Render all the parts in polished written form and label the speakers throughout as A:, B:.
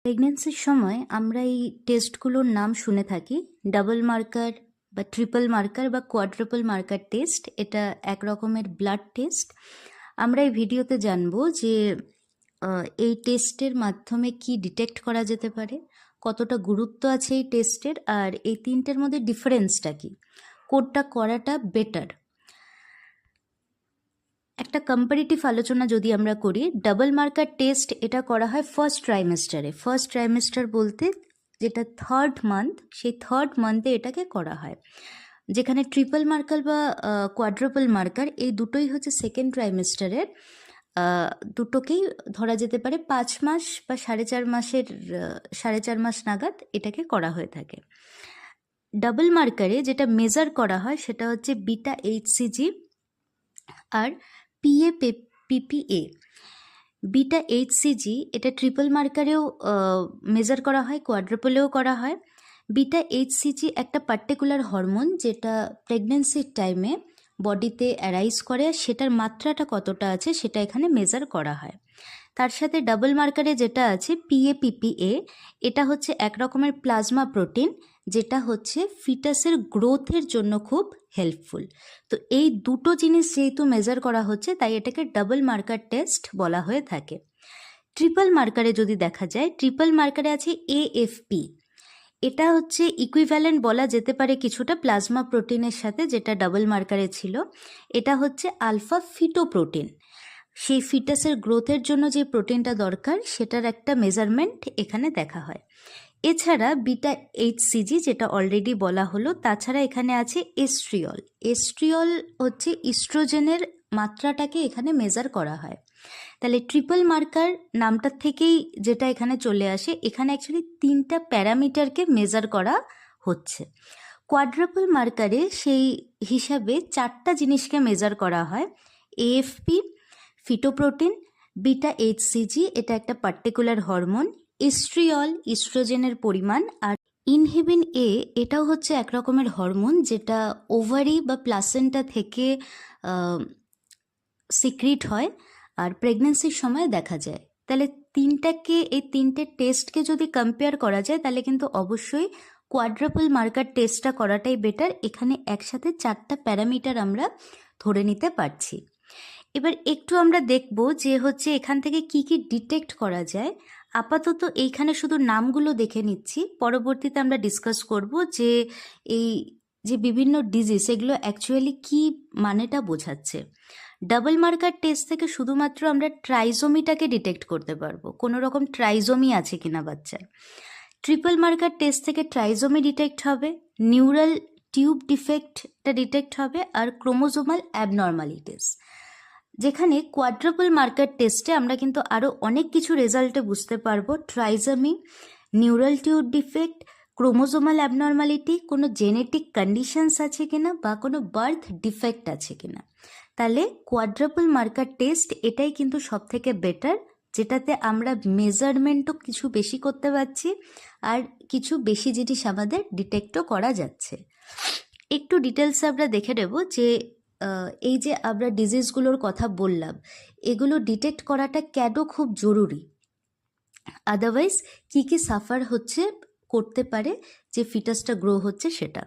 A: প্রেগনেন্সির সময় আমরা এই টেস্টগুলোর নাম শুনে থাকি, ডাবল মার্কার বা ট্রিপল মার্কার বা কোয়াড্রাপল মার্কার টেস্ট। এটা এক রকমের ব্লাড টেস্ট। আমরা এই ভিডিওতে জানবো যে এই টেস্টের মাধ্যমে কি ডিটেক্ট করা যেতে পারে, কতটা গুরুত্ব আছে এই টেস্টের, আর এই তিনটের মধ্যে ডিফারেন্সটা কি, কোনটা করাটা বেটার। একটা কম্পারেটিভ আলোচনা যদি আমরা করি, ডাবল মার্কার টেস্ট এটা করা হয় ফার্স্ট ট্রাইমেস্টারে। ফার্স্ট ট্রাইমেস্টার বলতে যেটা থার্ড মান্থ, সেই থার্ড মান্থে এটাকে করা হয়। যেখানে ট্রিপল মার্কার বা কোয়াড্রাপল মার্কার এই দুটোই হচ্ছে সেকেন্ড ট্রাইমেস্টারের। দুটোকেই ধরা যেতে পারে 5 মাস বা 4.5 মাস নাগাদ এটাকে করা হয়ে থাকে। ডাবল মার্কারে যেটা মেজার করা হয় সেটা হচ্ছে বিটা এইচসিজি আর পিপিএ। বিটা এইচসিজি এটা ট্রিপল মার্কারেও মেজার করা হয়, কোয়াড্রাপলেও করা হয়। বিটা এইচসিজি একটা পার্টিকুলার হরমোন যেটা প্রেগনেন্সির টাইমে বডিতে অ্যারাইজ করে, সেটার মাত্রাটা কতটা আছে সেটা এখানে মেজার করা হয়। তার সাথে ডাবল মার্কারে যেটা আছে পিপিএ, এটা হচ্ছে এক রকমের প্লাজমা প্রোটিন, যেটা হচ্ছে ফিটাসের গ্রোথের জন্য খুব হেল্পফুল। তো এই দুটো জিনিস যেহেতু মেজার করা হচ্ছে, তাই এটাকে ডাবল মার্কার টেস্ট বলা হয়ে থাকে। ট্রিপল মার্কারে যদি দেখা যায়, ট্রিপল মার্কারে আছে এএফপি। এটা হচ্ছে ইকুইভ্যালেন্ট বলা যেতে পারে কিছুটা প্লাজমা প্রোটিনের সাথে, যেটা ডাবল মার্কারে ছিল। এটা হচ্ছে আলফা ফিটোপ্রোটিন। সেই ফিটাসের গ্রোথের জন্য যে প্রোটিনটা দরকার সেটার একটা মেজারমেন্ট এখানে দেখা হয়। এছাড়া বিটা এইচসিজি যেটা অলরেডি বলা হলো, তাছাড়া এখানে আছে এস্ট্রিয়ল। এস্ট্রিয়ল হচ্ছে ইস্ট্রোজেনের মাত্রাটাকে এখানে মেজার করা হয়। তাহলে ট্রিপল মার্কার নামটার থেকেই যেটা এখানে চলে আসে, এখানে অ্যাকচুয়ালি 3টা প্যারামিটারকে মেজার করা হচ্ছে। কোয়াড্রাপল মার্কারে সেই হিসাবে 4টা জিনিসকে মেজার করা হয়: এএফপি, ফিটোপ্রোটিন, বিটা এইচসিজি এটা একটা পার্টিকুলার হরমোন, ইস্ট্রিয়ল ইস্ট্রোজেনের পরিমাণ, আর ইনহিবিন এ এটাও হচ্ছে এক রকমের হরমোন যেটা ওভারি বা প্লাসেন্টা থেকে সিক্রিট হয় আর প্রেগনেন্সির সময় দেখা যায়। তাহলে এই তিনটে টেস্টকে যদি কম্পেয়ার করা যায়, তাহলে কিন্তু অবশ্যই কোয়াড্রাপল মার্কার টেস্টটা করাটাই বেটার। এখানে একসাথে 4টা প্যারামিটার আমরা ধরে নিতে পারছি। এবার একটু আমরা দেখব যে হচ্ছে এখান থেকে কি কি ডিটেক্ট করা যায়। আপাতত এইখানে শুধু নামগুলো দেখে নিচ্ছি, পরবর্তীতে আমরা ডিসকাস করব যে এই যে বিভিন্ন ডিজিজ এগুলো অ্যাকচুয়ালি কি মানেটা বোঝাচ্ছে। ডাবল মার্কার টেস্ট থেকে শুধুমাত্র আমরা ট্রাইজোমিটাকে ডিটেক্ট করতে পারবো, কোনো রকম ট্রাইজোমি আছে কিনা বাচ্চার। ট্রিপল মার্কার টেস্ট থেকে ট্রাইজোমি ডিটেক্ট হবে, নিউরাল টিউব ডিফেক্টটা ডিটেক্ট হবে, আর ক্রোমোজোমাল অ্যাবনর্মালিটিস। যেখানে কোয়াড্রাপল মার্কার টেস্টে আমরা কিন্তু আরও অনেক কিছু রেজাল্টে বুঝতে পারবো: trisomy, neural tube defect, chromosomal abnormality, কোনো জেনেটিক কন্ডিশনস আছে কিনা বা কোনো বার্থ ডিফেক্ট আছে কিনা। তাহলে কোয়াড্রাপল মার্কার টেস্ট এটাই কিন্তু সব থেকে বেটার, যেটাতে আমরা মেজারমেন্টও কিছু বেশি করতে পারছি আর কিছু বেশি জিনিস আমাদের ডিটেক্টও করা যাচ্ছে। একটু ডিটেলসে আমরা দেখে নেব যে এই যে আমরা ডিজিজগুলোর কথা বললাম, এগুলো ডিটেক্ট করাটা কেন খুব জরুরি, আদারওয়াইজ কি কি সাফার করতে পারে যে ফিটাসটা গ্রো হচ্ছে সেটা।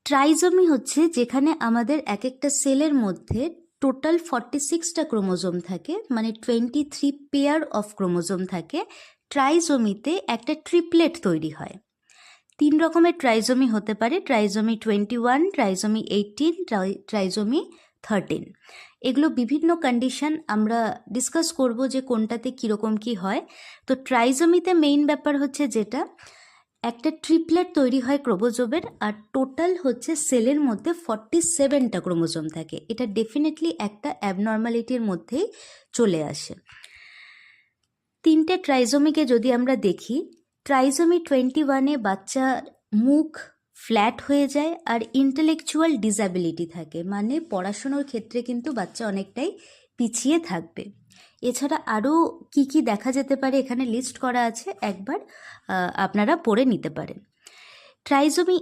A: ট্রাইজোমি হচ্ছে যেখানে আমাদের এক একটা সেলের মধ্যে টোটাল 46টা ক্রোমোজোম থাকে, মানে 23 পেয়ার অফ ক্রোমোজোম থাকে। ট্রাইজোমিতে একটা ট্রিপলেট তৈরি হয়। 3 রকমের ট্রাইজোমি হতে পারে: ট্রাইজোমি 21, ট্রাইজোমি 18, ট্রাইজোমি 13। এগুলো বিভিন্ন কন্ডিশন আমরা ডিসকাস করব যে কোনটাতে কীরকম কি হয়। তো ট্রাইজোমিতে মেইন ব্যাপার হচ্ছে যেটা একটা ট্রিপলেট তৈরি হয় ক্রোমোজোমের, আর টোটাল হচ্ছে সেলের মধ্যে 47টা ক্রোমোজোম থাকে। এটা ডেফিনেটলি একটা অ্যাবনর্মালিটির মধ্যেই চলে আসে। 3টে ট্রাইজোমিকে যদি আমরা দেখি, ট্রাইজোমি 21-এ বাচ্চার মুখ ফ্ল্যাট হয়ে যায় আর ইন্টেলেকচুয়াল ডিসএবিলিটি থাকে, মানে পড়াশোনার ক্ষেত্রে কিন্তু বাচ্চা অনেকটাই পিছিয়ে থাকবে। এছাড়া আরও কি কি দেখা যেতে পারে এখানে লিস্ট করা আছে, একবার আপনারা পড়ে নিতে পারেন। ট্রাইজোমি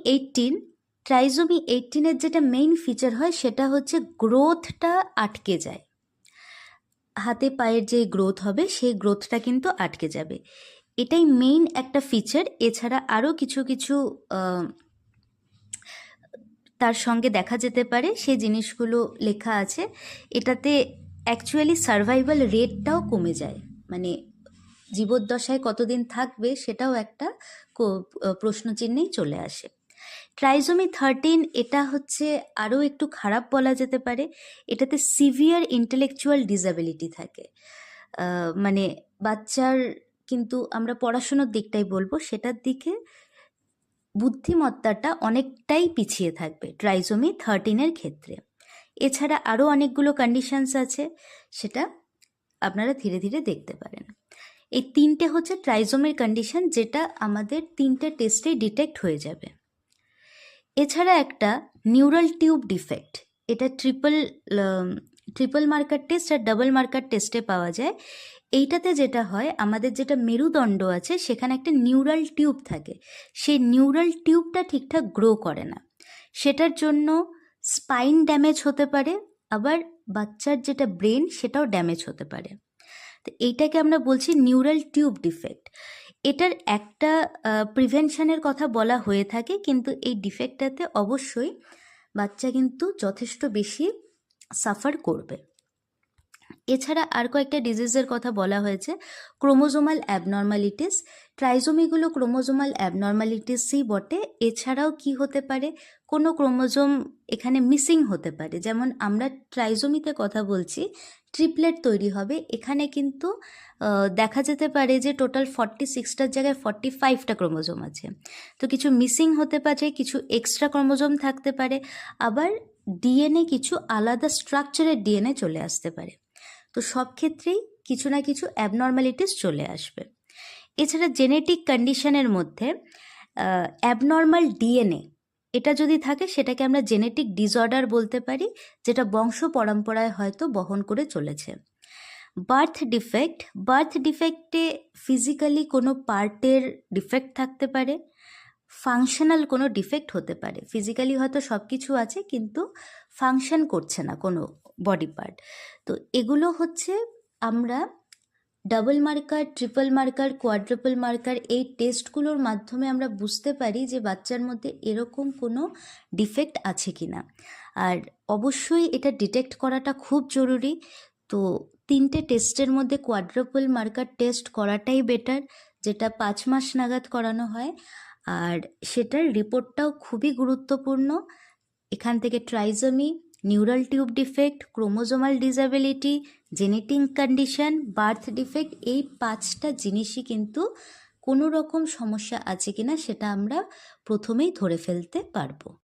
A: 18-এর যেটা মেইন ফিচার হয় সেটা হচ্ছে গ্রোথটা আটকে যায়। হাতে পায়ের যে গ্রোথ হবে সেই গ্রোথটা কিন্তু আটকে যাবে। এটাই মেইন একটা ফিচার। এছাড়া আরও কিছু কিছু তার সঙ্গে দেখা যেতে পারে, সেই জিনিসগুলো লেখা আছে। এটাতে অ্যাকচুয়ালি সার্ভাইভাল রেটটাও কমে যায়, মানে জীবদ্দশায় কতদিন থাকবে সেটাও একটা প্রশ্নচিহ্নেই চলে আসে। ট্রাইজোমি 13 এটা হচ্ছে আরও একটু খারাপ বলা যেতে পারে। এটাতে সিভিয়ার ইন্টেলেকচুয়াল ডিসএবিলিটি থাকে, মানে বাচ্চার, কিন্তু আমরা পড়াশুনোর দিকটাই বলবো, সেটার দিকে বুদ্ধিমত্তাটা অনেকটাই পিছিয়ে থাকবে ট্রাইজোমি 13-এর ক্ষেত্রে। এছাড়া আরও অনেকগুলো কন্ডিশনস আছে, সেটা আপনারা ধীরে ধীরে দেখতে পারেন। এই 3টে হচ্ছে ট্রাইজোমের কন্ডিশন, যেটা আমাদের 3টে টেস্টেই ডিটেক্ট হয়ে যাবে। এছাড়া একটা নিউরাল টিউব ডিফেক্ট, এটা ট্রিপল মার্কার টেস্ট আর ডাবল মার্কার টেস্টে পাওয়া যায়। এইটাতে যেটা হয়, আমাদের যেটা মেরুদণ্ড আছে সেখানে একটা নিউরাল টিউব থাকে, সেই নিউরাল টিউবটা ঠিকঠাক গ্রো করে না, সেটার জন্য স্পাইন ড্যামেজ হতে পারে, আবার বাচ্চার যেটা ব্রেন সেটাও ড্যামেজ হতে পারে। তো এইটাকে আমরা বলছি নিউরাল টিউব ডিফেক্ট। এটার একটা প্রিভেনশনের কথা বলা হয়ে থাকে, কিন্তু এই ডিফেক্টটাতে অবশ্যই বাচ্চা কিন্তু যথেষ্ট বেশি সাফার করবে। এছাড়া আর কয়েকটা ডিজিজের কথা বলা হয়েছে। ক্রোমোজোমাল অ্যাবনর্মালিটিস, ট্রাইজোমিগুলো ক্রোমোজোমাল অ্যাবনর্মালিটিসই বটে। এছাড়াও কি হতে পারে, কোনো ক্রোমোজোম এখানে মিসিং হতে পারে। যেমন আমরা ট্রাইজোমিতে কথা বলছি, ট্রিপলেট তৈরি হবে, এখানে কিন্তু দেখা যেতে পারে যে টোটাল 46টার জায়গায় 45টা ক্রোমোজোম আছে। তো কিছু মিসিং হতে পারে, কিছু এক্সট্রা ক্রোমোজোম থাকতে পারে, আবার ডিএনএ কিছু আলাদা স্ট্রাকচারের ডিএনএ চলে আসতে পারে। তো সব ক্ষেত্রেই কিছু না কিছু অ্যাবনর্মালিটিস চলে আসবে। এছাড়া জেনেটিক কন্ডিশনের মধ্যে অ্যাবনর্মাল ডিএনএ এটা যদি থাকে, সেটাকে আমরা জেনেটিক ডিসঅর্ডার বলতে পারি, যেটা বংশ পরম্পরায় হয়তো বহন করে চলেছে। বার্থ ডিফেক্টে ফিজিক্যালি কোনো পার্টের ডিফেক্ট থাকতে পারে, ফাংশনাল কোনো ডিফেক্ট হতে পারে। ফিজিক্যালি হয়তো সব কিছু আছে, কিন্তু ফাংশন করছে না কোনো বডি পার্ট। তো এগুলো হচ্ছে আমরা double marker, triple marker, quadruple marker, এই টেস্টগুলোর মাধ্যমে আমরা বুঝতে পারি যে বাচ্চার মধ্যে এরকম কোনো ডিফেক্ট আছে কি না। আর অবশ্যই এটা ডিটেক্ট করাটা খুব জরুরি। তো 3টে টেস্টের মধ্যে কোয়াড্রাপল মার্কার টেস্ট করাটাই বেটার, যেটা 5 মাস নাগাদ করানো হয়, আর সেটার রিপোর্টটাও খুবই গুরুত্বপূর্ণ। এখান থেকে trisomy, neural tube defect, chromosomal disability, genetic condition, birth defect, এই 5টা জিনিসই কিন্তু কোনো রকম সমস্যা আছে কিনা সেটা আমরা প্রথমেই ধরে ফেলতে পারবো।